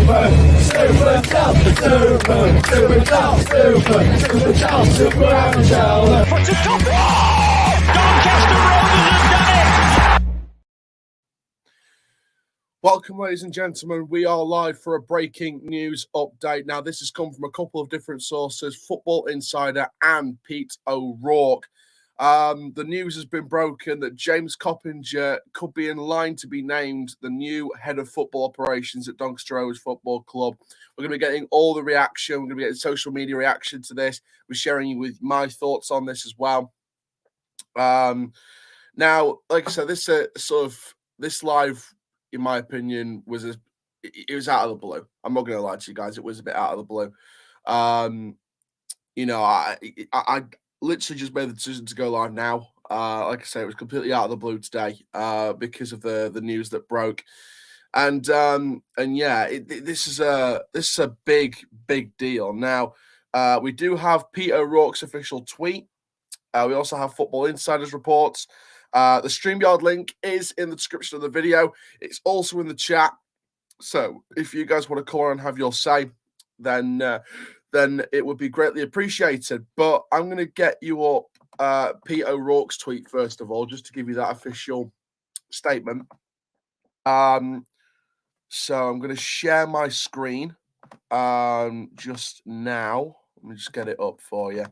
Doncaster Rovers has done it! Welcome, ladies and gentlemen. We are live for a breaking news update. Now, this has come from a couple of different sources, Football Insider and Pete O'Rourke. The news has been broken that James Coppinger could be in line to be named the new head of football operations at Doncaster Rovers Football Club. We're going to be getting all the reaction. We're going to be getting social media reaction to this. We're sharing you with my thoughts on this as well. Now, like I said, this live, in my opinion, was out of the blue. I'm not going to lie to you guys; it was a bit out of the blue. I literally just made the decision to go live now. Like I say, it was completely out of the blue today because of the news that broke, and yeah, this is a big deal. Now, we do have Pete O'Rourke's official tweet. We also have Football Insider's reports. The StreamYard link is in the description of the video. It's also in the chat. So if you guys want to come on and have your say, then it would be greatly appreciated. But I'm going to get you up Pete O'Rourke's tweet first of all, just to give you that official statement. So I'm going to share my screen just now. Let me just get it up for you.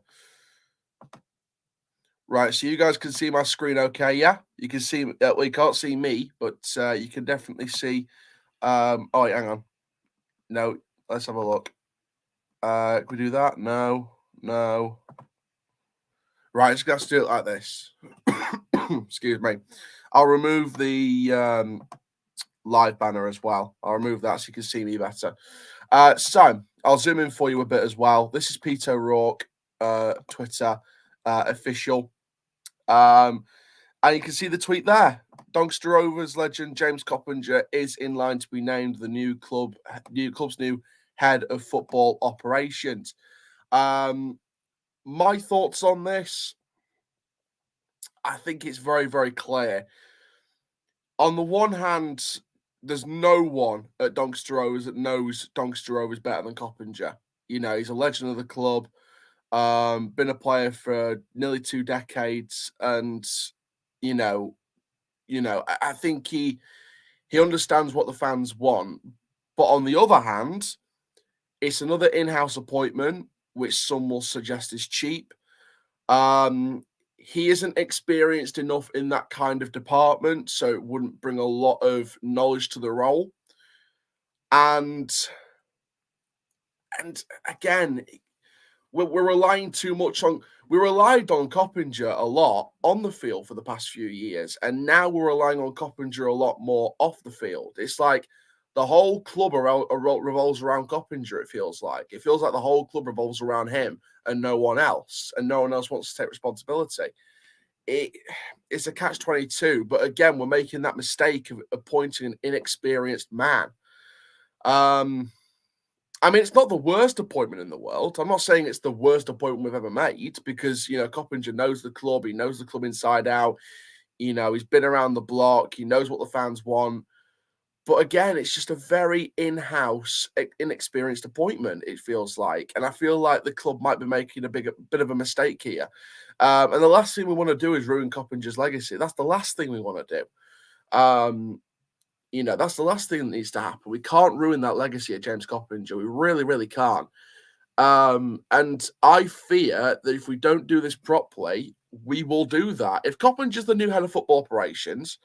Right, so you guys can see my screen okay, yeah? You can see, well, you can't see me, but you can definitely see, oh, wait, hang on. No, let's have a look. Can we do that? No. Right, just got to do it like this. Excuse me. I'll remove the live banner as well. I'll remove that so you can see me better. So, I'll zoom in for you a bit as well. This is Pete O'Rourke, Twitter, official. And you can see the tweet there. Doncaster Rovers legend James Coppinger is in line to be named the new club's new head of football operations. My thoughts on this, I think it's very, very clear. On the one hand, there's no one at Doncaster Rovers that knows Doncaster Rovers better than Coppinger. You know, he's a legend of the club. Been a player for nearly 2 decades, and I think he understands what the fans want. But on the other hand, it's another in-house appointment, which some will suggest is cheap. He isn't experienced enough in that kind of department, so it wouldn't bring a lot of knowledge to the role. And again, we're relying too much on. We relied on Coppinger a lot on the field for the past few years, and now we're relying on Coppinger a lot more off the field. It's like the whole club revolves around Coppinger. It feels like the whole club revolves around him and no one else, and no one else wants to take responsibility. It's a catch-22, but again, we're making that mistake of appointing an inexperienced man. I mean, it's not the worst appointment in the world. I'm not saying it's the worst appointment we've ever made because, Coppinger knows the club. He knows the club inside out. He's been around the block. He knows what the fans want. But again, it's just a very in-house, inexperienced appointment, it feels like. And I feel like the club might be making a bit of a mistake here. And the last thing we want to do is ruin Coppinger's legacy. That's the last thing we want to do. That's the last thing that needs to happen. We can't ruin that legacy of James Coppinger. We really, really can't. And I fear that if we don't do this properly, we will do that. If Coppinger's the new head of football operations,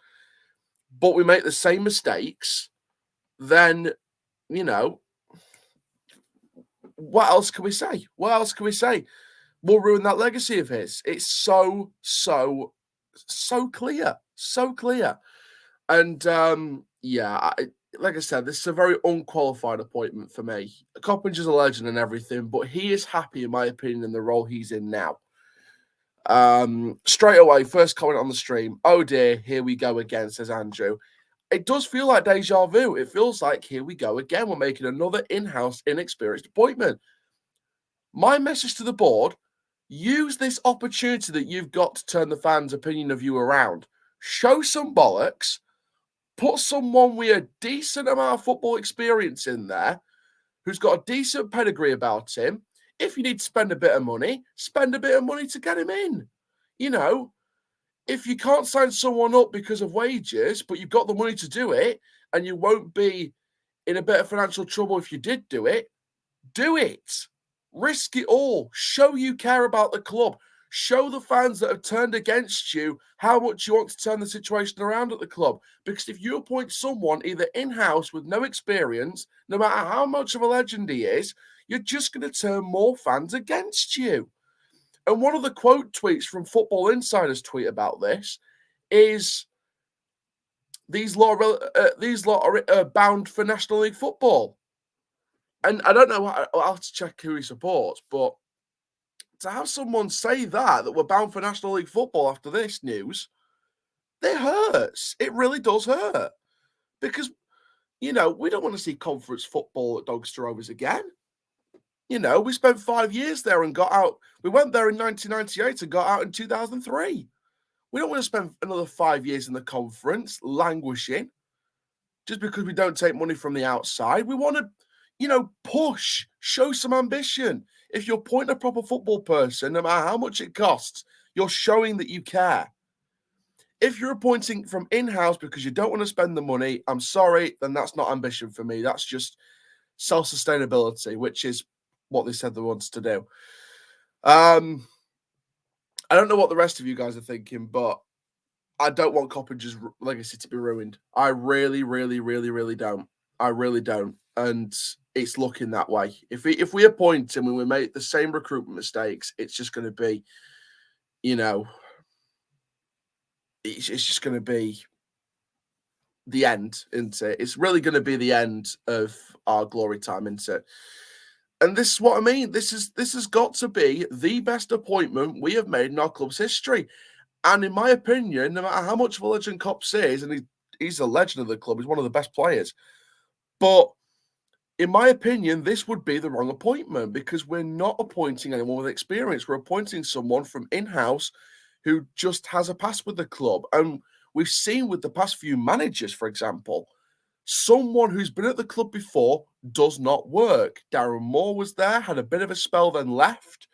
but we make the same mistakes, then, what else can we say? We'll ruin that legacy of his. It's so clear. So clear. And, like I said, this is a very unqualified appointment for me. Coppinger's a legend and everything, but he is happy, in my opinion, in the role he's in now. Straight away, first comment on the stream. Oh dear, here we go again, says Andrew. It does feel like deja vu. It feels like here we go again. We're making another in-house, inexperienced appointment. My message to the board, use this opportunity that you've got to turn the fans' opinion of you around. Show some bollocks. Put someone with a decent amount of football experience in there who's got a decent pedigree about him. If you need to spend a bit of money, spend a bit of money to get him in. You know, if you can't sign someone up because of wages, but you've got the money to do it, and you won't be in a bit of financial trouble if you did do it, do it. Risk it all. Show you care about the club. Show the fans that have turned against you how much you want to turn the situation around at the club. Because if you appoint someone either in-house with no experience, no matter how much of a legend he is, you're just going to turn more fans against you. And one of the quote tweets from Football Insider's tweet about this is, these lot are bound for National League football. And I don't know, I'll have to check who he supports, but to have someone say that we're bound for National League football after this news, it hurts. It really does hurt. Because, we don't want to see conference football at Doncaster Rovers again. We spent 5 years there and got out. We went there in 1998 and got out in 2003. We don't want to spend another 5 years in the conference languishing just because we don't take money from the outside. We want to, push, show some ambition. If you're appointing a proper football person, no matter how much it costs, you're showing that you care. If you're appointing from in-house because you don't want to spend the money, I'm sorry, then that's not ambition for me. That's just self-sustainability, which is what they said they wanted to do. I don't know what the rest of you guys are thinking, but I don't want Coppinger's legacy to be ruined. I really, really, really, really don't. I really don't. And it's looking that way. If we appoint him and we make the same recruitment mistakes, it's just going to be, it's just going to be the end, isn't it? It's really going to be the end of our glory time, isn't it? And this is what I mean. This has got to be the best appointment we have made in our club's history. And in my opinion, no matter how much of a legend Cops is, and he's a legend of the club, he's one of the best players. But in my opinion, this would be the wrong appointment because we're not appointing anyone with experience. We're appointing someone from in-house who just has a past with the club. And we've seen with the past few managers, for example, someone who's been at the club before does not work. Darren Moore was there, had a bit of a spell, then left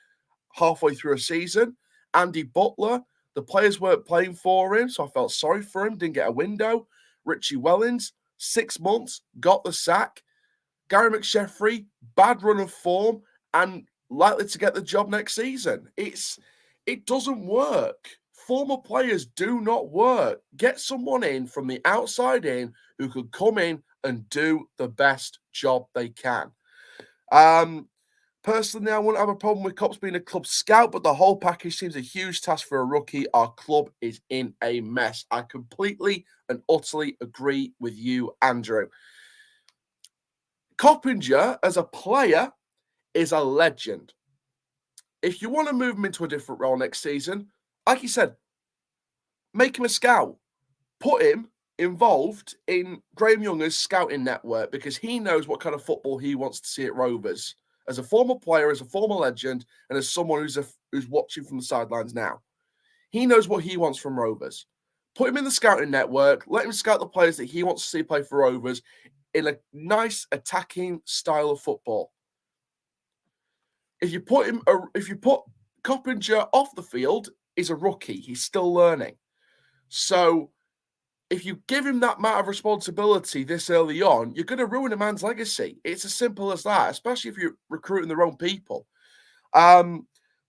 halfway through a season. Andy Butler, the players weren't playing for him, so I felt sorry for him, didn't get a window. Richie Wellens, 6 months, got the sack. Gary McSheffrey, bad run of form, and likely to get the job next season. It doesn't work. Former players do not work. Get someone in from the outside in who could come in and do the best job they can. Personally, I wouldn't have a problem with Cops being a club scout, but the whole package seems a huge task for a rookie. Our club is in a mess. I completely and utterly agree with you, Andrew. Coppinger, as a player, is a legend. If you want to move him into a different role next season, like you said, make him a scout. Put him involved in Graham Younger's scouting network because he knows what kind of football he wants to see at Rovers. As a former player, as a former legend, and as someone who's watching from the sidelines now. He knows what he wants from Rovers. Put him in the scouting network. Let him scout the players that he wants to see play for Rovers in a nice attacking style of football. If you put Coppinger off the field, he's a rookie. He's still learning. So if you give him that amount of responsibility this early on, you're going to ruin a man's legacy. It's as simple as that, especially if you're recruiting the wrong people.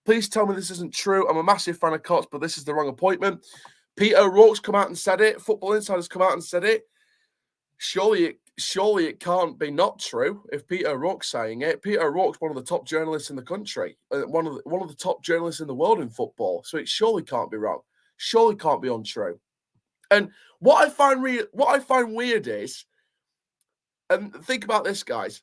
Please tell me this isn't true. I'm a massive fan of Cots, but this is the wrong appointment. Peter O'Rourke's come out and said it. Football Insider's come out and said it. Surely it can't be not true if Peter O'Rourke's saying it. Peter O'Rourke's one of the top journalists in the country, one of the top journalists in the world in football. So it surely can't be wrong. Surely can't be untrue. And what I find weird is, and think about this, guys.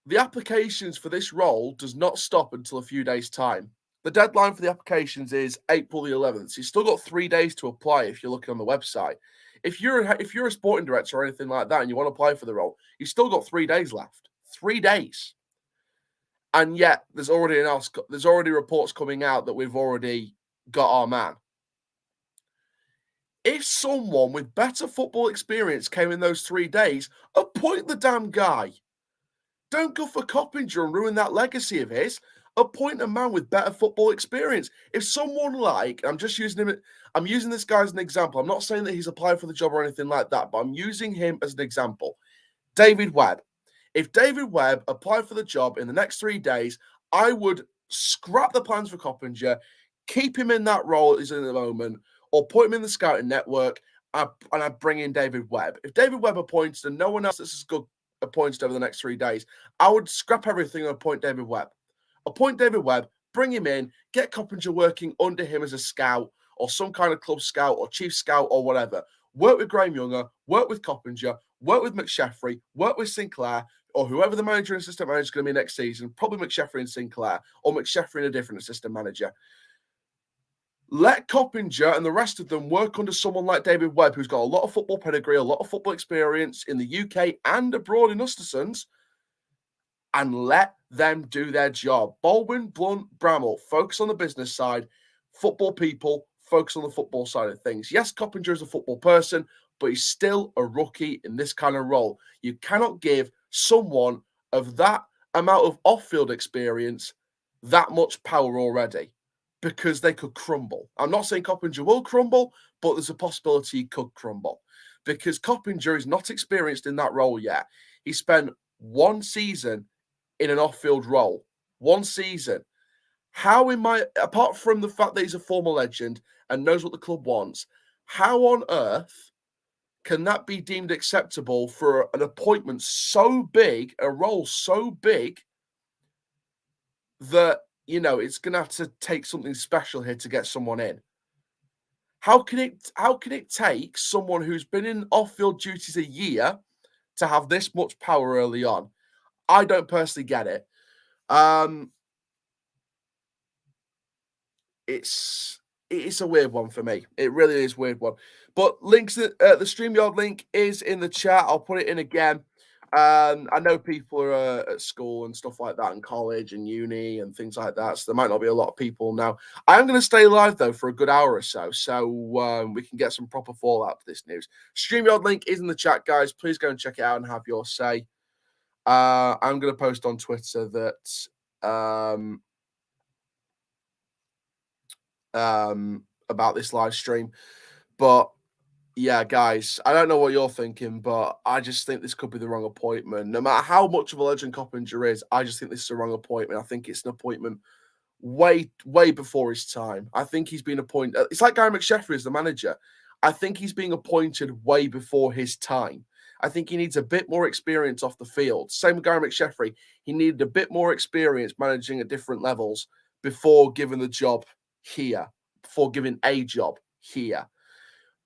The applications for this role does not stop until a few days' time. The deadline for the applications is April the 11th. So you've still got 3 days to apply if you're looking on the website. If you're a sporting director or anything like that and you want to apply for the role, you've still got 3 days left. 3 days. And yet there's already reports coming out that we've already got our man. If someone with better football experience came in those 3 days, appoint the damn guy. Don't go for Coppinger and ruin that legacy of his. Appoint a man with better football experience. If someone like, I'm using this guy as an example. I'm not saying that he's applied for the job or anything like that, but I'm using him as an example. David Webb. If David Webb applied for the job in the next 3 days, I would scrap the plans for Coppinger, keep him in that role he's in at the moment, or put him in the scouting network, and I'd bring in David Webb. If David Webb appoints and no one else that's as good appointed over the next 3 days, I would scrap everything and appoint David Webb. Appoint David Webb, bring him in, get Coppinger working under him as a scout or some kind of club scout or chief scout or whatever. Work with Graham Younger, work with Coppinger, work with McSheffrey, work with Sinclair, or whoever the manager and assistant manager is going to be next season, probably McSheffrey and Sinclair, or McSheffrey and a different assistant manager. Let Coppinger and the rest of them work under someone like David Webb, who's got a lot of football pedigree, a lot of football experience in the UK and abroad in Östersunds, and let them do their job. Baldwin, Blunt, Bramall, focus on the business side. Football people, focus on the football side of things. Yes, Coppinger is a football person, but he's still a rookie in this kind of role. You cannot give someone of that amount of off-field experience that much power already, because they could crumble. I'm not saying Coppinger will crumble, but there's a possibility he could crumble, because Coppinger is not experienced in that role yet. He spent one season in an off-field role. One season. How apart from the fact that he's a former legend and knows what the club wants, how on earth can that be deemed acceptable for an appointment so big, a role so big, that, it's going to have to take something special here to get someone in? How can it take someone who's been in off-field duties a year to have this much power early on? I don't personally get it. It's a weird one for me. It really is a weird one. But the StreamYard link is in the chat. I'll put it in again. I know people are at school and stuff like that, and college and uni and things like that, so there might not be a lot of people now. I am going to stay live, though, for a good hour or so we can get some proper fallout to this news. StreamYard link is in the chat, guys. Please go and check it out and have your say. I'm going to post on Twitter that about this live stream. But yeah, guys, I don't know what you're thinking, but I just think this could be the wrong appointment. No matter how much of a legend Coppinger is, I just think this is the wrong appointment. I think it's an appointment way before his time. I think he's been appointed. It's like Gary McSheffrey as the manager. I think he's being appointed way before his time. I think he needs a bit more experience off the field. Same with Gary McSheffrey. He needed a bit more experience managing at different levels before giving the job here, before giving a job here.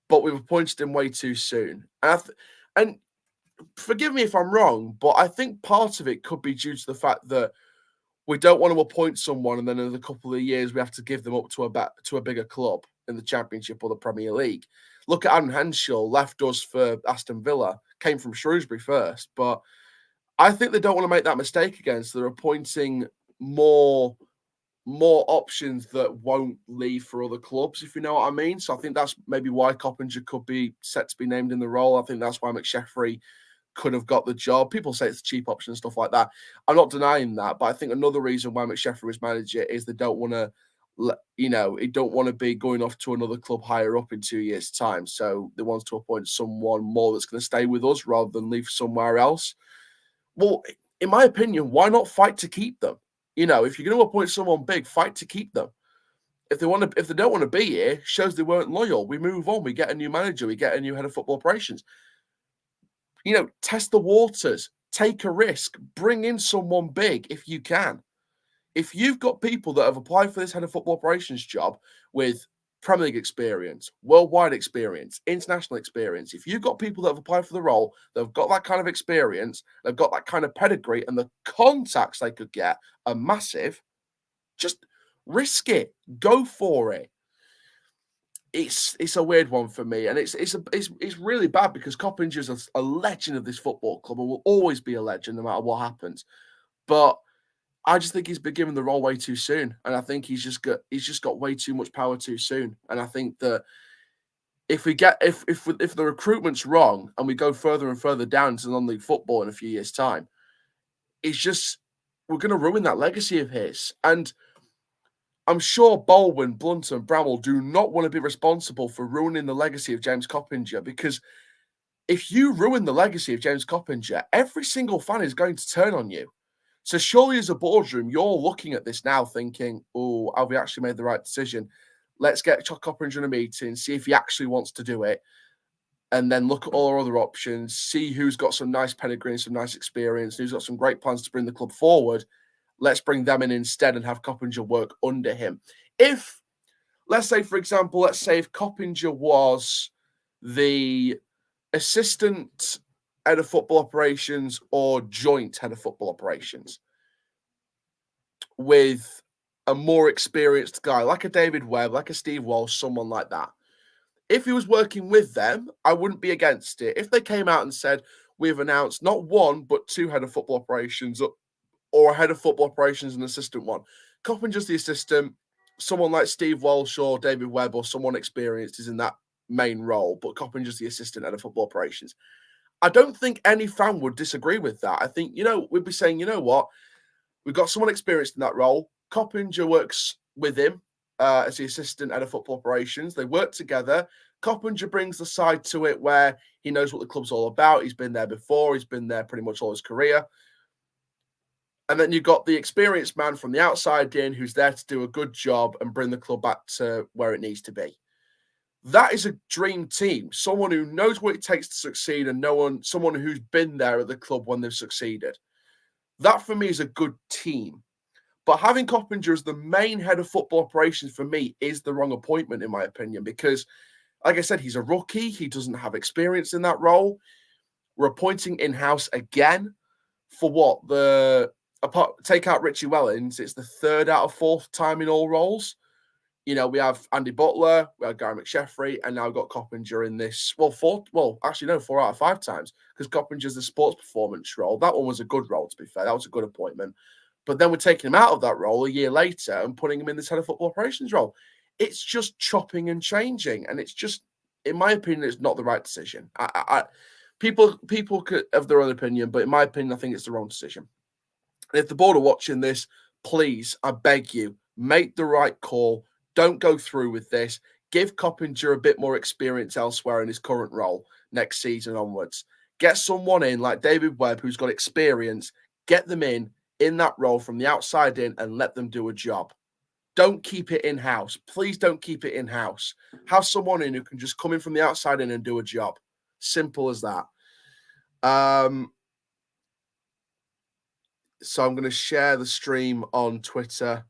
But we've appointed him way too soon. And forgive me if I'm wrong, but I think part of it could be due to the fact that we don't want to appoint someone and then in a couple of years we have to give them up to a bigger club in the Championship or the Premier League. Look at Adam Henshaw, left us for Aston Villa, came from Shrewsbury first, but I think they don't want to make that mistake again, so they're appointing more options that won't leave for other clubs, if you know what I mean. So I think that's maybe why Coppinger could be set to be named in the role. I think that's why McSheffrey could have got the job. People say it's a cheap option and stuff like that. I'm not denying that, but I think another reason why McSheffrey was manager is they don't want to, he don't want to be going off to another club higher up in 2 years' time. So they want to appoint someone more that's going to stay with us rather than leave somewhere else. Well, in my opinion, why not fight to keep them? If you're going to appoint someone big, fight to keep them. If they don't want to be here, shows they weren't loyal. We move on. We get a new manager. We get a new head of football operations. Test the waters. Take a risk. Bring in someone big if you can. If you've got people that have applied for this head of football operations job with Premier League experience, worldwide experience, international experience, if you've got people that have applied for the role, they've got that kind of experience, they've got that kind of pedigree, and the contacts they could get are massive, just risk it. Go for it. It's a weird one for me, and it's really bad because Coppinger's a legend of this football club and will always be a legend no matter what happens. But I just think he's been given the role way too soon, and I think he's just got way too much power too soon. And I think that if the recruitment's wrong and we go further and further down into non-league football in a few years' time, it's just we're going to ruin that legacy of his. And I'm sure Baldwin, Blunt, and Bramall do not want to be responsible for ruining the legacy of James Coppinger, because if you ruin the legacy of James Coppinger, every single fan is going to turn on you. So surely as a boardroom, you're looking at this now thinking, oh, have we actually made the right decision? Let's get Coppinger in a meeting, see if he actually wants to do it, and then look at all our other options, see who's got some nice pedigree, some nice experience, who's got some great plans to bring the club forward. Let's bring them in instead and have Coppinger work under him. If, let's say, for example, if Coppinger was the assistant head of football operations or joint head of football operations with a more experienced guy, like a David Webb, like a Steve Walsh, someone like that. If he was working with them, I wouldn't be against it. If they came out and said, we've announced not one, but two head of football operations, or a head of football operations and assistant one. Coppinger's the assistant. Someone like Steve Walsh or David Webb or someone experienced is in that main role, but Coppinger's the assistant head of football operations. I don't think any fan would disagree with that. I think, we'd be saying, you know what? We've got someone experienced in that role. Coppinger works with him as the assistant head of football operations. They work together. Coppinger brings the side to it where he knows what the club's all about. He's been there before. He's been there pretty much all his career. And then you've got the experienced man from the outside in who's there to do a good job and bring the club back to where it needs to be. That is a dream team. Someone who knows what it takes to succeed and someone who's been there at the club when they've succeeded. That, for me, is a good team. But having Coppinger as the main head of football operations, for me, is the wrong appointment, in my opinion, because, like I said, he's a rookie. He doesn't have experience in that role. We're appointing in-house again for what? Take out Richie Wellens, it's the third out of fourth time in all roles. We have Andy Butler, we have Gary McSheffrey, and now we've got Coppinger in this. 4 out of 5 times, because Coppinger's the sports performance role. That one was a good role, to be fair. That was a good appointment. But then we're taking him out of that role a year later and putting him in this head of football operations role. It's just chopping and changing. And it's just, in my opinion, it's not the right decision. People could have their own opinion, but in my opinion, I think it's the wrong decision. And if the board are watching this, please, I beg you, make the right call. Don't go through with this. Give Coppinger a bit more experience elsewhere in his current role next season onwards. Get someone in like David Webb who's got experience. Get them in that role from the outside in and let them do a job. Don't keep it in-house. Please don't keep it in-house. Have someone in who can just come in from the outside in and do a job. Simple as that. So I'm going to share the stream on Twitter.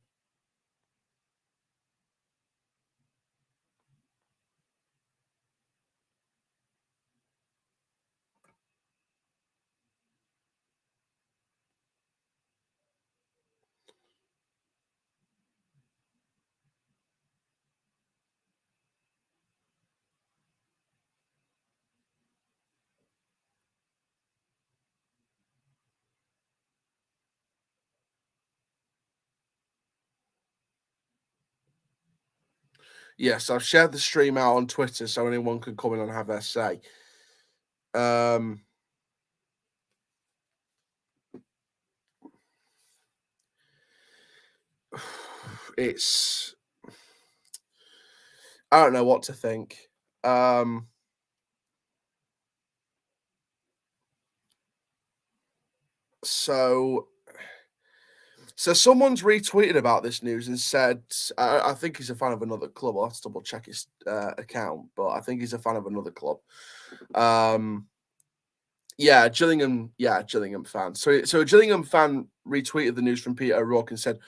Yes, I've shared the stream out on Twitter so anyone can come in and have their say. I don't know what to think. So someone's retweeted about this news and said, I think he's a fan of another club. I'll have to double check his account, but I think he's a fan of another club. Gillingham fan. So a Gillingham fan retweeted the news from Peter O'Rourke and said,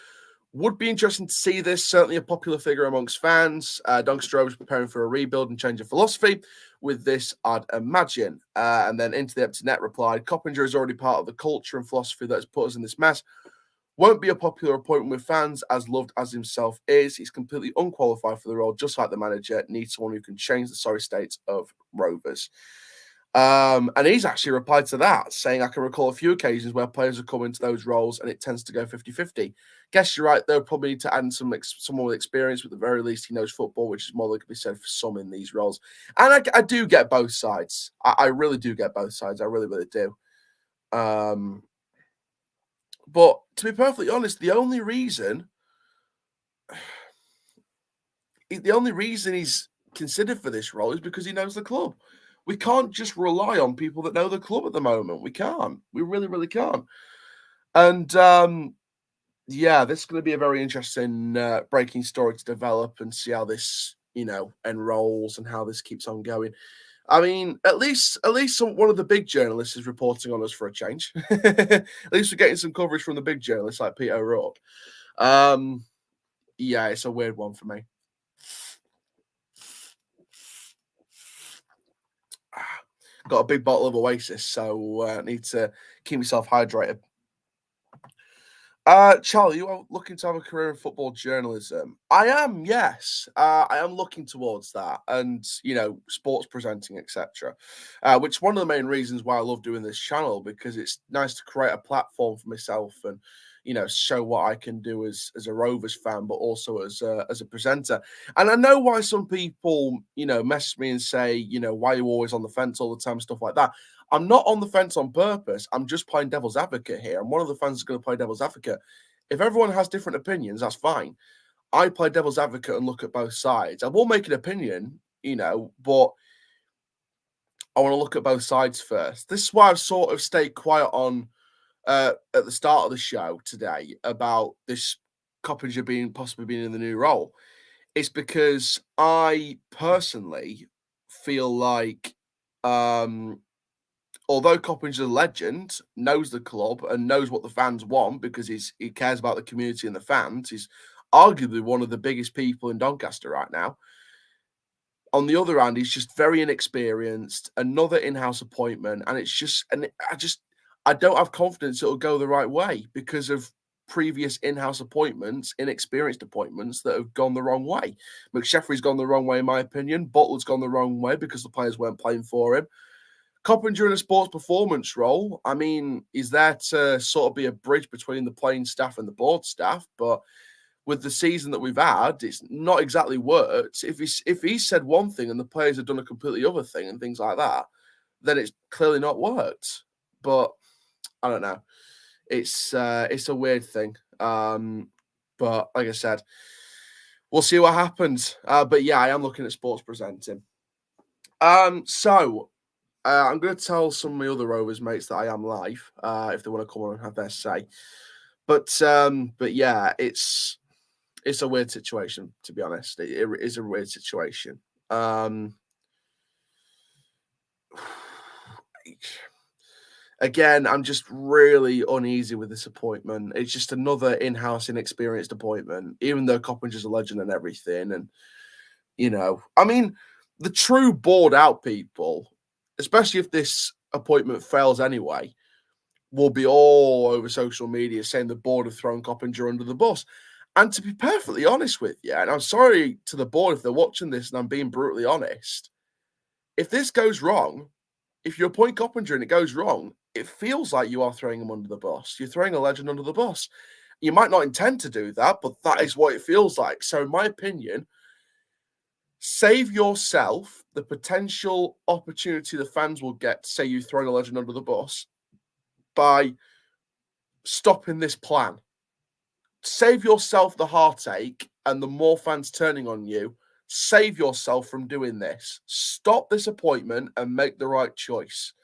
would be interesting to see this. Certainly a popular figure amongst fans. Doncaster Rovers preparing for a rebuild and change of philosophy. With this, I'd imagine. And then Into the Empty Net replied, Coppinger is already part of the culture and philosophy that has put us in this mess. Won't be a popular appointment with fans, as loved as himself is. He's completely unqualified for the role, just like the manager. Needs someone who can change the sorry state of Rovers. And he's actually replied to that, saying, I can recall a few occasions where players have come into those roles and it tends to go 50-50. Guess you're right, they'll probably need to add someone with experience, but at the very least, he knows football, which is more than can be said for some in these roles. And I do get both sides. I really do get both sides. I really, really do. But to be perfectly honest, the only reason he's considered for this role is because he knows the club. We can't just rely on people that know the club at the moment. We can't. We really, really can't. And yeah, this is going to be a very interesting breaking story to develop and see how this, enrolls and how this keeps on going. I mean, at least one of the big journalists is reporting on us for a change. At least we're getting some coverage from the big journalists like Peter O'Rourke. Yeah, it's a weird one for me. Got a big bottle of Oasis, so I need to keep myself hydrated. Charlie, you are looking to have a career in football journalism. I am, yes. I am looking towards that and, sports presenting, etc. Which is one of the main reasons why I love doing this channel, because it's nice to create a platform for myself and, show what I can do as a Rovers fan, but also as a presenter. And I know why some people, message me and say, why are you always on the fence all the time, stuff like that. I'm not on the fence on purpose. I'm just playing devil's advocate here. I'm one of the fans that's going to play devil's advocate. If everyone has different opinions, that's fine. I play devil's advocate and look at both sides. I will make an opinion, but I want to look at both sides first. This is why I've sort of stayed quiet on at the start of the show today about this Coppinger possibly being in the new role. It's because I personally feel like although Coppinger's a legend, knows the club and knows what the fans want because he cares about the community and the fans, he's arguably one of the biggest people in Doncaster right now. On the other hand, he's just very inexperienced, another in-house appointment, and I don't have confidence it'll go the right way because of previous in-house appointments, inexperienced appointments that have gone the wrong way. McSheffrey's gone the wrong way, in my opinion. Butler's gone the wrong way because the players weren't playing for him. Coppinger in a sports performance role, I mean, is there to sort of be a bridge between the playing staff and the board staff, but with the season that we've had, it's not exactly worked. If he said one thing and the players have done a completely other thing and things like that, then it's clearly not worked. But I don't know. It's a weird thing. But like I said, we'll see what happens. But yeah, I am looking at sports presenting. So I'm going to tell some of my other Rovers mates that I am live if they want to come on and have their say. But yeah, it's a weird situation, to be honest. It is a weird situation. Again, I'm just really uneasy with this appointment. It's just another in-house, inexperienced appointment, even though Coppinger's a legend and everything. And, I mean, the true bored out people, especially if this appointment fails anyway, will be all over social media saying the board have thrown Coppinger under the bus. And to be perfectly honest with you, and I'm sorry to the board if they're watching this and I'm being brutally honest, if this goes wrong, if you appoint Coppinger and it goes wrong, it feels like you are throwing him under the bus. You're throwing a legend under the bus. You might not intend to do that, but that is what it feels like. So, in my opinion, save yourself the potential opportunity the fans will get to say you throwing a legend under the bus by stopping this plan. Save yourself the heartache and the more fans turning on you. Save yourself from doing this. Stop this appointment and make the right choice.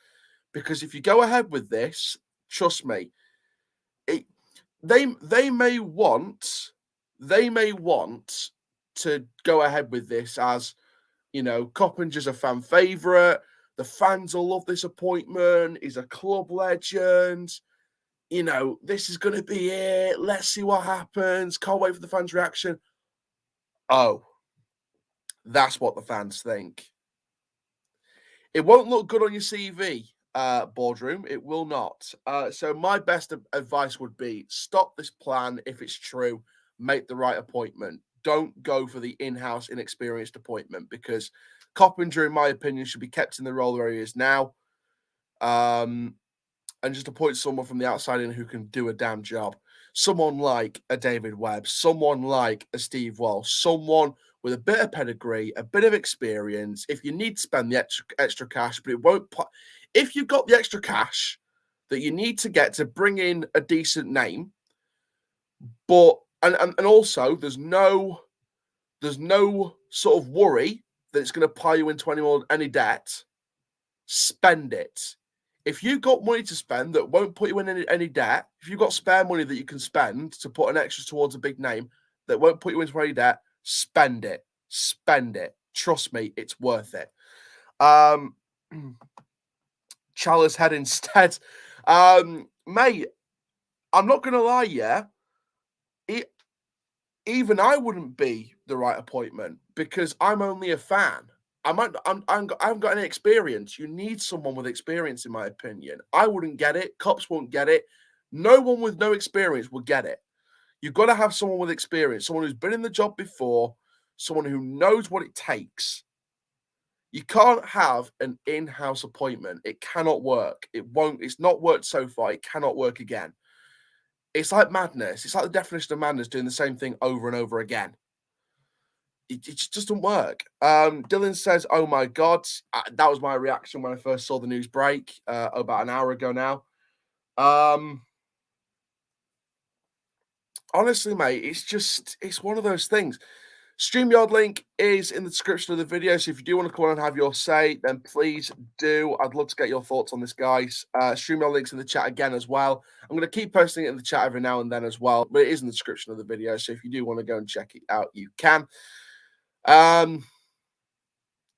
Because if you go ahead with this, trust me, they may want to go ahead with this as, Coppinger's a fan favourite. The fans will love this appointment. He's a club legend. This is going to be it. Let's see what happens. Can't wait for the fans' reaction. Oh, that's what the fans think. It won't look good on your CV, boardroom. It will not. So my best advice would be stop this plan if it's true. Make the right appointment. Don't go for the in-house, inexperienced appointment because Coppinger, in my opinion, should be kept in the role where he is now. and just appoint someone from the outside in who can do a damn job. Someone like a David Webb, someone like a Steve Walsh, someone with a bit of pedigree, a bit of experience. If you need to spend the extra cash, but it won't. If you've got the extra cash that you need to get to bring in a decent name, but and also there's no sort of worry that it's going to pile you into any debt. Spend it. If you've got money to spend that won't put you in any debt, if you've got spare money that you can spend to put an extra towards a big name that won't put you into any debt, spend it. Spend it. Trust me, it's worth it. Challer's head instead. Mate, I'm not going to lie, yeah. Even I wouldn't be the right appointment because I'm only a fan. I haven't got any experience. You need someone with experience, in my opinion. I wouldn't get it. Cops won't get it. No one with no experience will get it. You've got to have someone with experience, someone who's been in the job before, someone who knows what it takes. You can't have an in-house appointment. It cannot work. It won't. It's not worked so far. It cannot work again. It's like madness. It's like the definition of madness, doing the same thing over and over again. It just doesn't work. Dylan says, "Oh my God." That was my reaction when I first saw the news break about an hour ago now. Honestly, mate, it's one of those things. StreamYard link is in the description of the video, so if you do want to come on and have your say, then please do. I'd love to get your thoughts on this, guys. StreamYard link's in the chat again as well. I'm going to keep posting it in the chat every now and then as well, but it is in the description of the video, so if you do want to go and check it out, you can.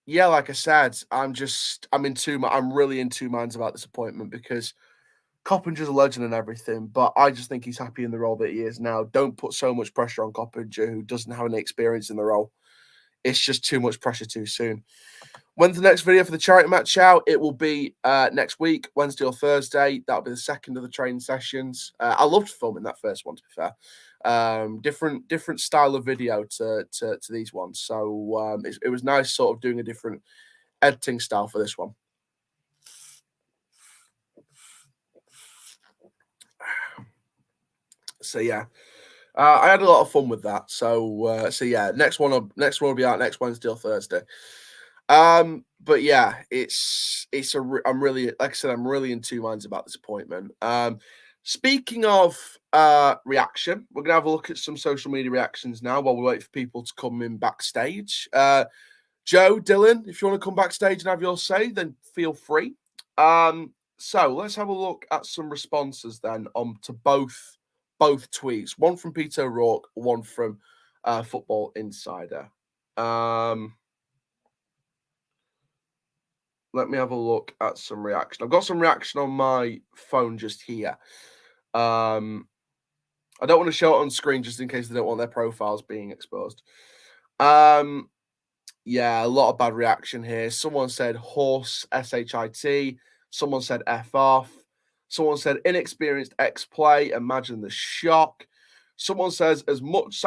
Yeah, like I said, I'm really in two minds about this appointment because Coppinger's a legend and everything, but I just think he's happy in the role that he is now. Don't put so much pressure on Coppinger, who doesn't have any experience in the role. It's just too much pressure too soon. When's the next video for the charity match out? It will be next week, Wednesday or Thursday. That'll be the second of the training sessions. I loved filming that first one, to be fair. Different style of video to these ones. So it was nice sort of doing a different editing style for this one. So yeah, I had a lot of fun with that. So yeah, next one will be out next Wednesday or Thursday. But yeah, I'm really, like I said, I'm really in two minds about this appointment. Speaking of reaction, we're gonna have a look at some social media reactions now while we wait for people to come in backstage. Joe, Dylan, if you want to come backstage and have your say, then feel free. So let's have a look at some responses then to both tweets. One from Peter O'Rourke, one from Football Insider. Let me have a look at some reaction. I've got some reaction on my phone just here. I don't want to show it on screen just in case they don't want their profiles being exposed. Yeah, a lot of bad reaction here. Someone said horse, S-H-I-T. Someone said F off. Someone said inexperienced X-play. Imagine the shock. Someone says, as much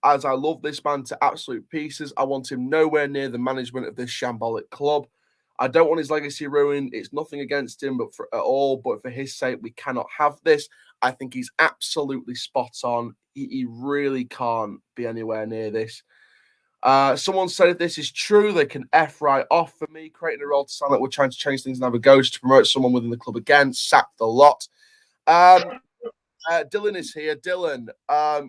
as I love this man to absolute pieces, I want him nowhere near the management of this shambolic club. I don't want his legacy ruined. It's nothing against him, but for his sake, we cannot have this. I think he's absolutely spot on. He really can't be anywhere near this. Someone said if this is true, they can F right off for me, creating a role to sound like we're trying to change things and have a go to promote someone within the club again. Sack the lot. Dylan is here. Dylan,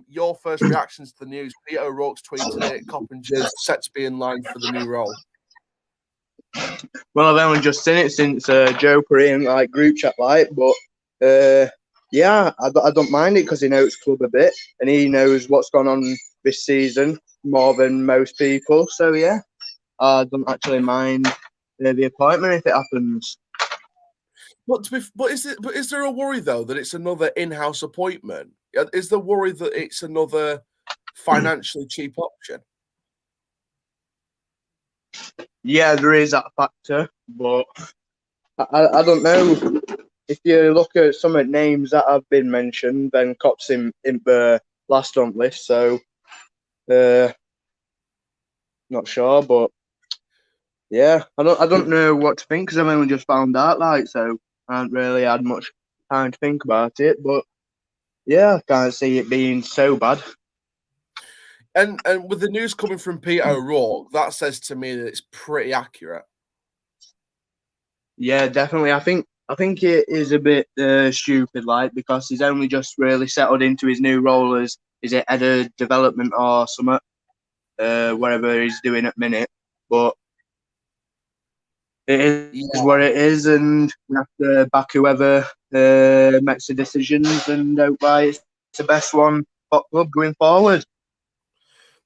your first reactions to the news. Peter O'Rourke's tweeted it. Coppinger's set to be in line for the new role. Well, I've only just seen it since Joe put it in group chat but yeah, I don't mind it because he knows club a bit and he knows what's gone on this season more than most people. So yeah, I don't actually mind the appointment if it happens. But is there a worry though that it's another in-house appointment? Is there worry that it's another financially cheap option? Yeah, there is that factor, but I don't know. If you look at some of the names that have been mentioned, then Cop's in the last on list, so not sure, but Yeah, I don't know what to think because I've only just found out, like, so I haven't really had much time to think about it. But yeah, I can't see it being so bad. And with the news coming from Peter O'Rourke, that says to me that it's pretty accurate. Yeah, definitely. I think it is a bit stupid, like, because he's only just really settled into his new role as is it head of development or something, whatever he's doing at minute. But it is what it is, and we have to back whoever makes the decisions and hope that it's the best one for club going forward.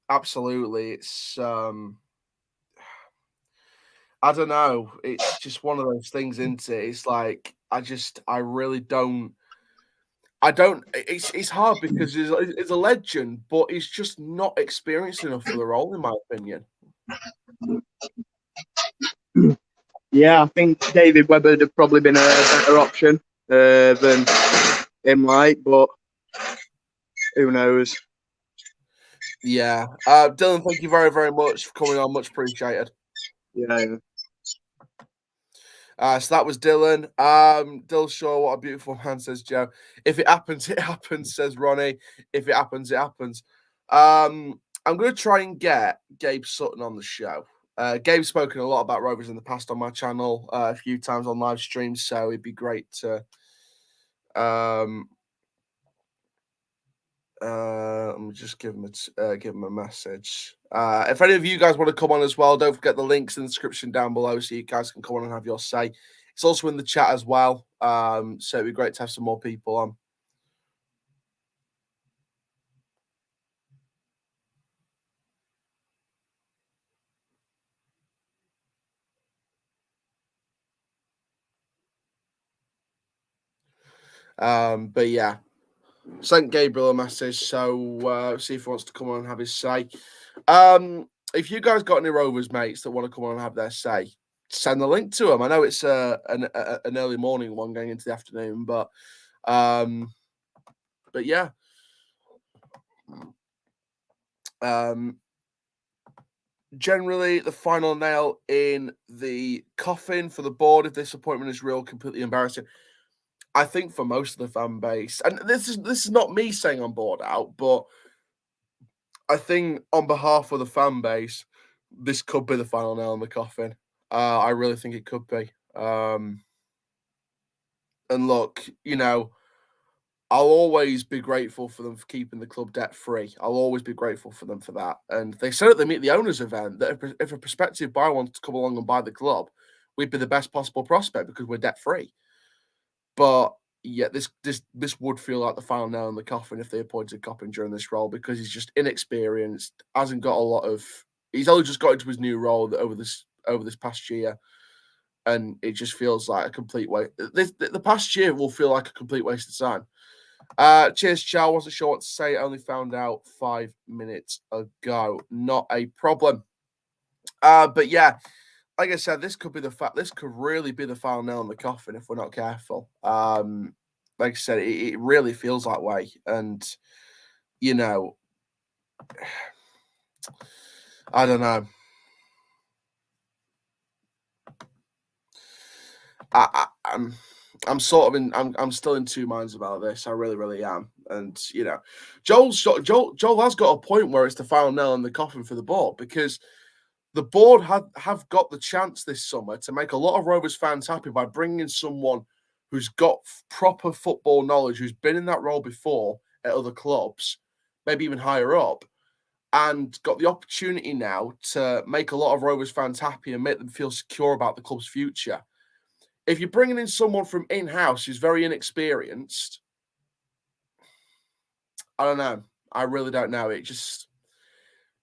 Absolutely. It's I don't know. It's just one of those things, isn't it? It's like I really don't. I don't. It's hard because he's a legend, but he's just not experienced enough for the role, in my opinion. Yeah, I think David Webber would have probably been a better option than him, like, but who knows? Yeah. Dylan, thank you very, very much for coming on. Much appreciated. Yeah. So that was Dylan. Dill Shaw, what a beautiful man, says Joe. If it happens, it happens, says Ronnie. If it happens, it happens. I'm going to try and get Gabe Sutton on the show. Gabe's spoken a lot about Rovers in the past on my channel, a few times on live streams, so it'd be great to let me just give him a message. If any of you guys want to come on as well, don't forget the links in the description down below so you guys can come on and have your say. It's also in the chat as well. So it'd be great to have some more people on. But yeah, sent Gabriel a message, so see if he wants to come on and have his say. If you guys got any Rovers mates that want to come on and have their say, send the link to them. I know it's an early morning one going into the afternoon, but yeah. Generally, the final nail in the coffin for the board, if this appointment is real, completely embarrassing. I think for most of the fan base, and this is not me saying I'm bored out, but I think on behalf of the fan base, this could be the final nail in the coffin. I really think it could be. And look, I'll always be grateful for them for keeping the club debt free. I'll always be grateful for them for that. And they said at the Meet the Owners event that if a prospective buyer wanted to come along and buy the club, we'd be the best possible prospect because we're debt free. But yeah, this would feel like the final nail in the coffin if they appointed Coppinger in this role because he's just inexperienced, hasn't got a lot of. He's only just got into his new role over this past year, and it just feels like a complete waste. The past year will feel like a complete waste of time. Cheers, Chow. Wasn't sure what to say. Only found out 5 minutes ago. Not a problem. But yeah, like I said, this could be this could really be the final nail in the coffin if we're not careful. Like I said, it really feels that way, and I don't know. I'm sort of I'm still in two minds about this. I really, really am. And Joel has got a point where it's the final nail in the coffin for the board because the board have got the chance this summer to make a lot of Rovers fans happy by bringing in someone who's got proper football knowledge, who's been in that role before at other clubs, maybe even higher up, and got the opportunity now to make a lot of Rovers fans happy and make them feel secure about the club's future. If you're bringing in someone from in-house who's very inexperienced, I don't know. I really don't know. It just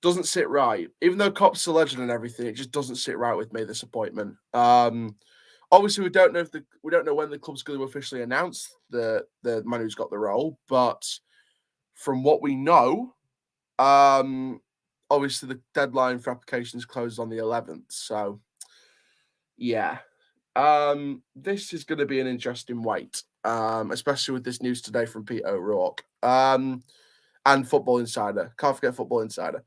doesn't sit right. Even though Cop's a legend and everything, it just doesn't sit right with me, this appointment. Obviously, we don't know when the club's going to officially announce the man who's got the role, but from what we know, obviously the deadline for applications closes on the 11th. So, yeah. This is going to be an interesting wait, especially with this news today from Pete O'Rourke and Football Insider. Can't forget Football Insider.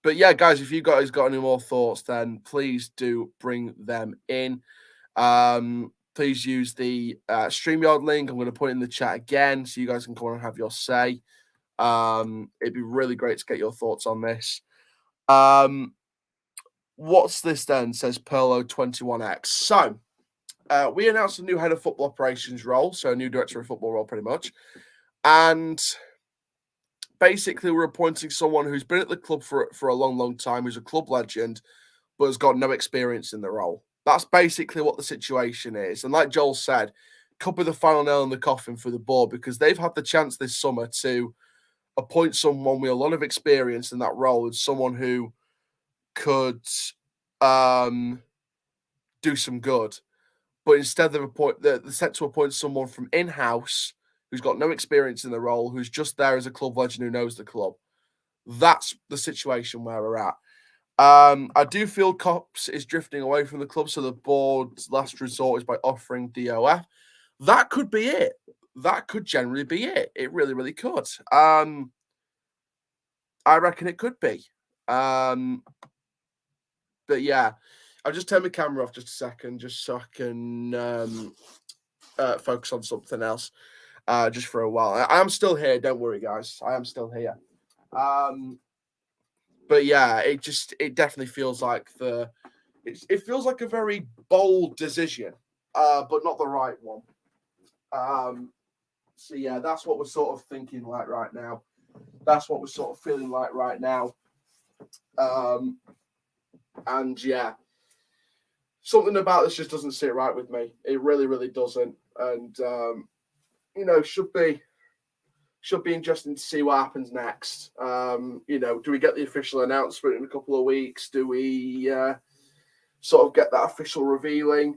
But yeah, guys, if you guys got any more thoughts, then please do bring them in. Please use the StreamYard link. I'm going to put it in the chat again so you guys can come on and have your say. It'd be really great to get your thoughts on this. What's this then? Says Perlo21X. So we announced a new head of football operations role, so a new director of football role, pretty much. And basically, we're appointing someone who's been at the club for a long, long time, who's a club legend, but has got no experience in the role. That's basically what the situation is. And like Joel said, could be the final nail in the coffin for the board because they've had the chance this summer to appoint someone with a lot of experience in that role and someone who could do some good. But instead, they're set to appoint someone from in-house who's got no experience in the role, who's just there as a club legend who knows the club. That's the situation where we're at. I do feel Cops is drifting away from the club, so the board's last resort is by offering DOF. That could be it. That could generally be it. It really, really could. I reckon it could be. But yeah, I'll just turn my camera off just a second, just so I can focus on something else just for a while. I am still here. Don't worry, guys. I am still here. But yeah, it definitely feels like it feels like a very bold decision, but not the right one. So yeah, that's what we're sort of thinking like right now. That's what we're sort of feeling like right now. And yeah, something about this just doesn't sit right with me. It really, really doesn't. And should be interesting to see what happens next. Do we get the official announcement in a couple of weeks? Do we sort of get that official revealing?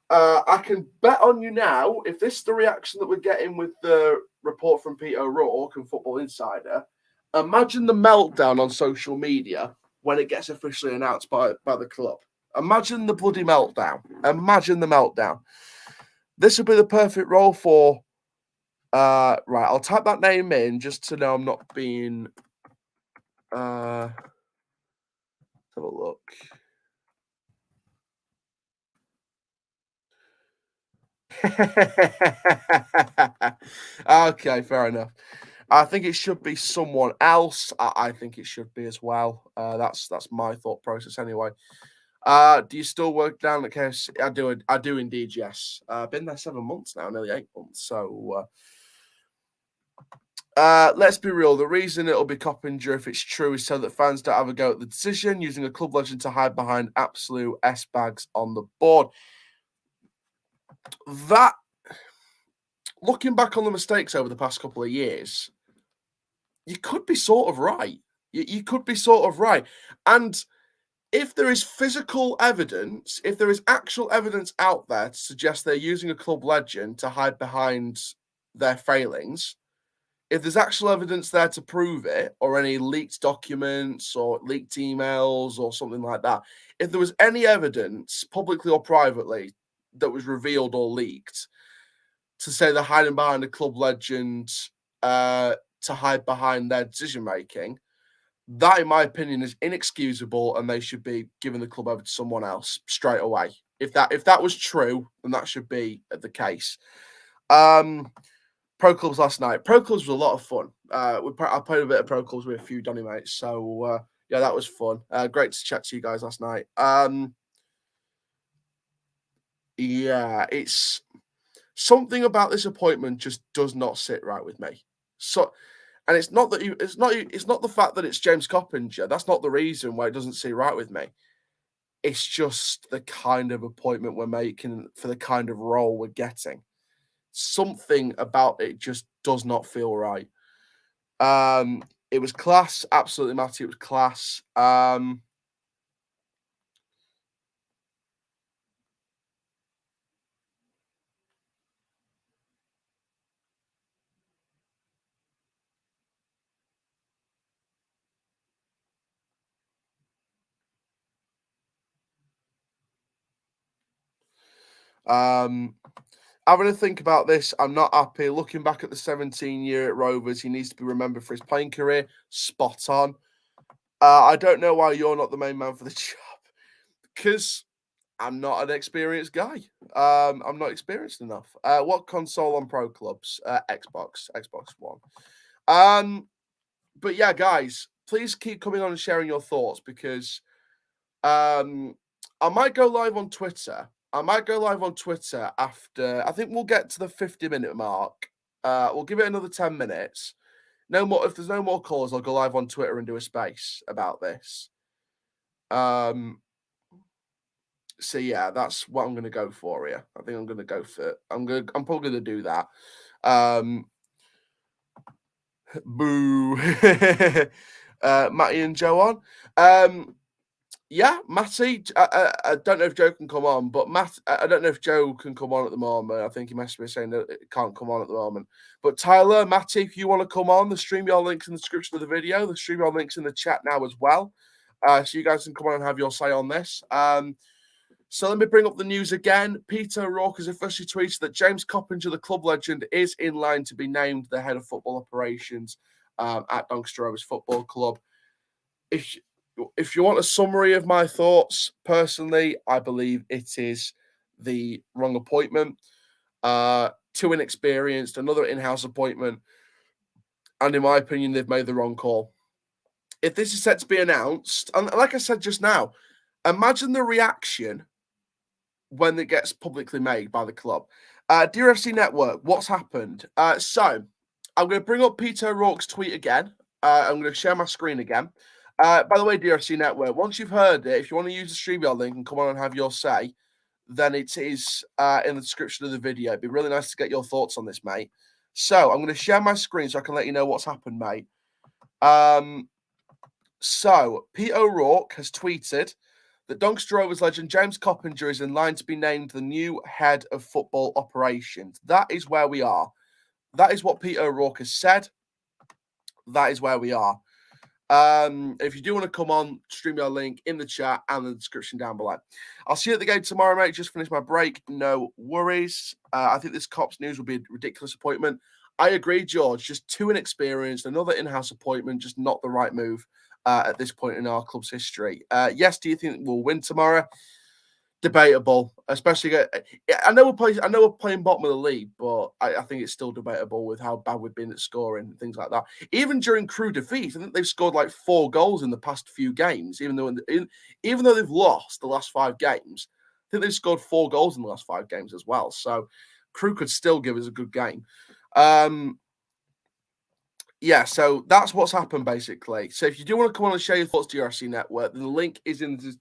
I can bet on you now, if this is the reaction that we're getting with the report from Pete O'Rourke and Football Insider, imagine the meltdown on social media when it gets officially announced by the club. Imagine the bloody meltdown. Imagine the meltdown. This would be the perfect role for... right, I'll type that name in just to know I'm not being... let's have a look. Okay, fair enough. I think it should be someone else. I think it should be as well. That's my thought process anyway. Do you still work down at KFC? I do indeed, yes. Been there 7 months now, nearly 8 months. So let's be real. The reason it'll be Coppinger, if it's true, is so that fans don't have a go at the decision, using a club legend to hide behind absolute S-bags on the board. That, looking back on the mistakes over the past couple of years, you could be sort of right. You could be sort of right. And if there is physical evidence, if there is actual evidence out there to suggest they're using a club legend to hide behind their failings, if there's actual evidence there to prove it, or any leaked documents or leaked emails or something like that, if there was any evidence, publicly or privately, that was revealed or leaked to say they're hiding behind a club legend to hide behind their decision-making, that, in my opinion, is inexcusable, and they should be giving the club over to someone else straight away. If that was true, then that should be the case. Pro Clubs last night. Pro Clubs was a lot of fun. I played a bit of Pro Clubs with a few Donny mates, so yeah, that was fun. Great to chat to you guys last night. Yeah, it's something about this appointment just does not sit right with me. So, and it's not the fact that it's James Coppinger. That's not the reason why it doesn't sit right with me. It's just the kind of appointment we're making for the kind of role we're getting. Something about it just does not feel right. It was class, absolutely, Matty. It was class. Having to think about this, I'm not happy. Looking back at the 17 year at Rovers, he needs to be remembered for his playing career. Spot on. I don't know why you're not the main man for the job. Because I'm not an experienced guy. I'm not experienced enough. What console on Pro Clubs? Xbox One. But yeah, guys, please keep coming on and sharing your thoughts because I might go live on Twitter. After I think we'll get to the 50-minute mark. We'll give it another 10 minutes. No more. If there's no more calls, I'll go live on Twitter and do a space about this. So yeah, that's what I'm going to go for here. I think I'm going to go for. I'm probably going to do that. Boo, Matty and Joe on. Yeah, Matty. I don't know if Joe can come on, but I don't know if Joe can come on at the moment. I think he must be saying that it can't come on at the moment. But Tyler, Matty, if you want to come on, the StreamYard link's in the description of the video. The StreamYard link's in the chat now as well. So you guys can come on and have your say on this. So let me bring up the news again. Peter O'Rourke has officially tweeted that James Coppinger, the club legend, is in line to be named the head of football operations at Doncaster Rovers Football Club. If you want a summary of my thoughts, personally, I believe it is the wrong appointment. Too inexperienced, another in-house appointment. And in my opinion, they've made the wrong call. If this is set to be announced, and like I said just now, imagine the reaction when it gets publicly made by the club. DRFC Network, what's happened? So I'm going to bring up Peter O'Rourke's tweet again. I'm going to share my screen again. By the way, DRFC Network, once you've heard it, if you want to use the StreamYard link and come on and have your say, then it is in the description of the video. It'd be really nice to get your thoughts on this, mate. So I'm going to share my screen so I can let you know what's happened, mate. So Pete O'Rourke has tweeted that Doncaster Rovers legend James Coppinger is in line to be named the new head of football operations. That is where we are. That is what Pete O'Rourke has said. That is where we are. If you do want to come on, StreamYard link in the chat and the description down below. I'll see you at the game tomorrow, mate. Just finished my break. No worries. I think this Cops news will be a ridiculous appointment. I agree, George. Just too inexperienced. Another in-house appointment. Just not the right move at this point in our club's history. Yes, do you think we'll win tomorrow? Debatable, especially. I know we're playing bottom of the league, but I think it's still debatable with how bad we've been at scoring and things like that. Even during crew defeats, I think they've scored like 4 goals in the past few games. Even though they've lost the last 5 games, I think they've scored 4 goals in the last 5 games as well. So crew could still give us a good game. Yeah, so that's what's happened basically. So if you do want to come on and share your thoughts to DRFC Network, then the link is in the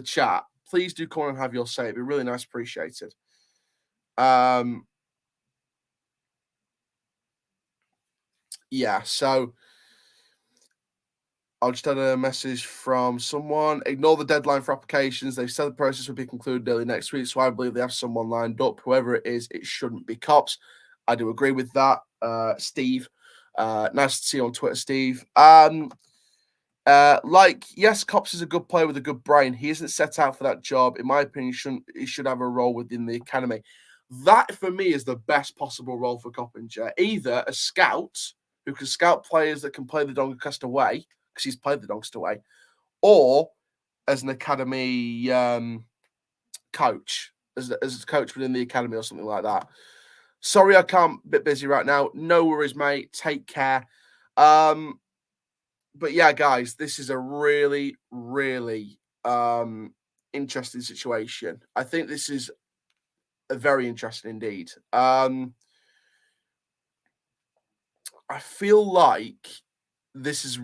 chat. Please do come on and have your say. It'd be really nice, appreciated. Yeah, so I'll just add a message from someone. Ignore the deadline for applications. They've said the process will be concluded early next week, so I believe they have someone lined up. Whoever it is, it shouldn't be Cops. I do agree with that. Steve, nice to see you on Twitter, Steve. Yes, Cops is a good player with a good brain. He isn't set out for that job. In my opinion, he should have a role within the academy. That, for me, is the best possible role for Coppinger. Either a scout who can scout players that can play the Doncaster way, because he's played the Doncaster way, or as an academy coach, as a coach within the academy or something like that. Sorry, I can't. A bit busy right now. No worries, mate. Take care. But yeah, guys, this is a really, really interesting situation. I think this is a very interesting indeed. I feel like this is.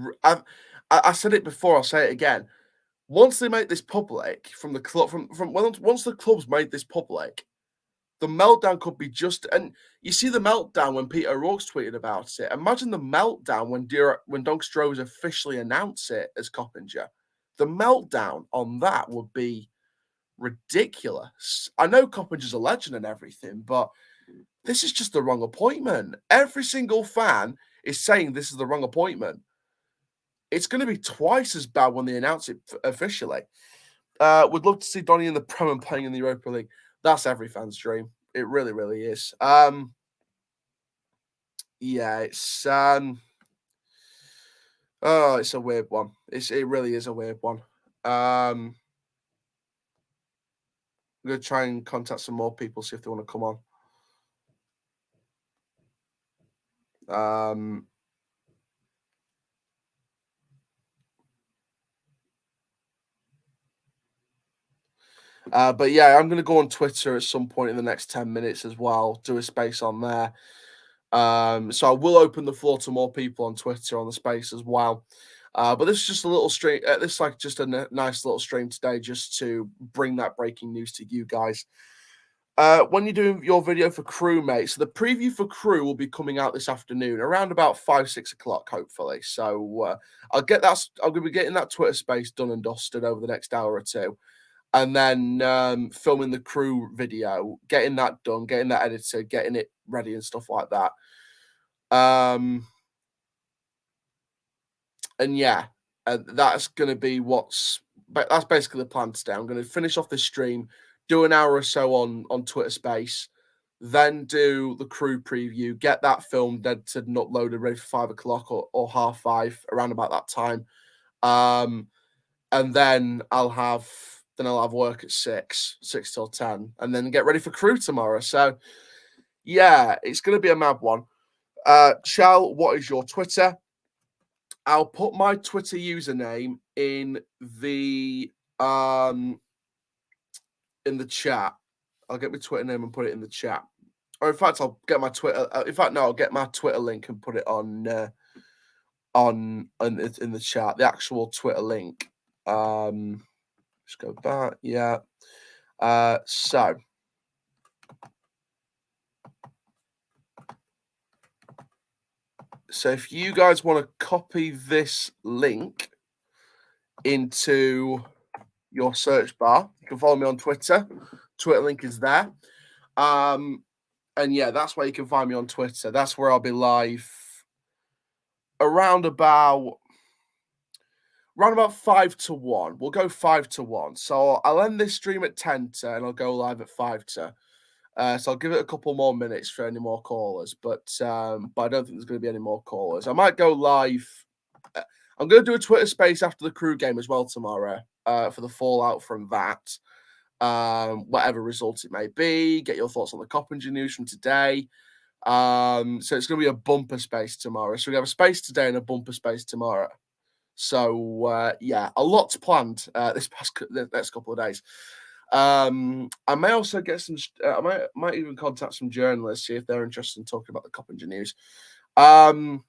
I said it before. I'll say it again. Once they make this public from the club, once the club's made this public, the meltdown could be just. And you see the meltdown when Peter O'Rourke's tweeted about it. Imagine the meltdown when Doncaster Rovers officially announce it as Coppinger. The meltdown on that would be ridiculous. I know Coppinger's a legend and everything, but this is just the wrong appointment. Every single fan is saying this is the wrong appointment. It's going to be twice as bad when they announce it officially. Would love to see Donny in the Prem and playing in the Europa League. That's every fan's dream. It really, really is. Yeah, it's Oh, it's a weird one. It really is a weird one. I'm going to try and contact some more people, see if they want to come on. But yeah, I'm going to go on Twitter at some point in the next 10 minutes as well, do a space on there. So I will open the floor to more people on Twitter on the space as well. But this is just a little stream. This is like just a nice little stream today, just to bring that breaking news to you guys. When you're doing your video for Crew, mate, so the preview for Crew will be coming out this afternoon around about 5-6 o'clock, hopefully. So I'll get that. I'm going to be getting that Twitter space done and dusted over the next hour or two, and then filming the Crew video, getting that done, getting that edited, getting it ready and stuff like that. And yeah, that's going to be that's basically the plan today. I'm going to finish off this stream, do an hour or so on Twitter Space, then do the Crew preview, get that filmed, edited and uploaded, ready for 5 o'clock or 5:30, around about that time. And then I'll have work at 6 till 10, and then get ready for Crew tomorrow. So yeah, it's going to be a mad one. Shell, what is your Twitter? I'll put my Twitter username in the chat. I'll get my Twitter name and put it in the chat. Or in fact, I'll get my Twitter. I'll get my Twitter link and put it in the chat. The actual Twitter link. Let's go back. Yeah. So if you guys want to copy this link into your search bar, you can follow me on Twitter. Twitter link is there. And yeah, that's where you can find me on Twitter. That's where I'll be live around about 5 to 1. We'll go 5 to 1. So I'll end this stream at 10 to, and I'll go live at 5 to. So I'll give it a couple more minutes for any more callers, but I don't think there's going to be any more callers. I might go live. I'm going to do a Twitter space after the Crew game as well tomorrow for the fallout from that. Whatever result it may be, get your thoughts on the Coppinger news from today. So it's going to be a bumper space tomorrow. So we have a space today and a bumper space tomorrow. So yeah, a lot's planned the next couple of days. I may also get some. I might even contact some journalists, see if they're interested in talking about the Coppinger news. So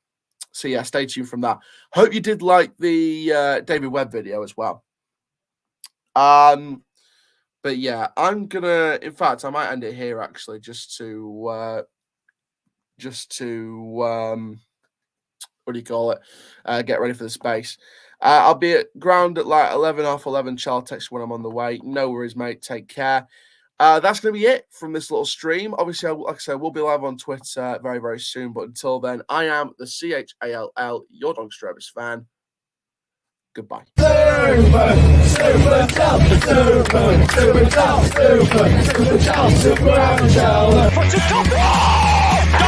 yeah, stay tuned from that. Hope you did like the David Webb video as well. But yeah, I'm gonna. In fact, I might end it here actually, just to what do you call it? Get ready for the space. I'll be at ground at like 11, half 11. Child text when I'm on the way. No worries, mate. Take care. That's going to be it from this little stream. Obviously, like I said, we'll be live on Twitter very, very soon. But until then, I am the CHALL, your Doncaster Rovers fan. Goodbye. Super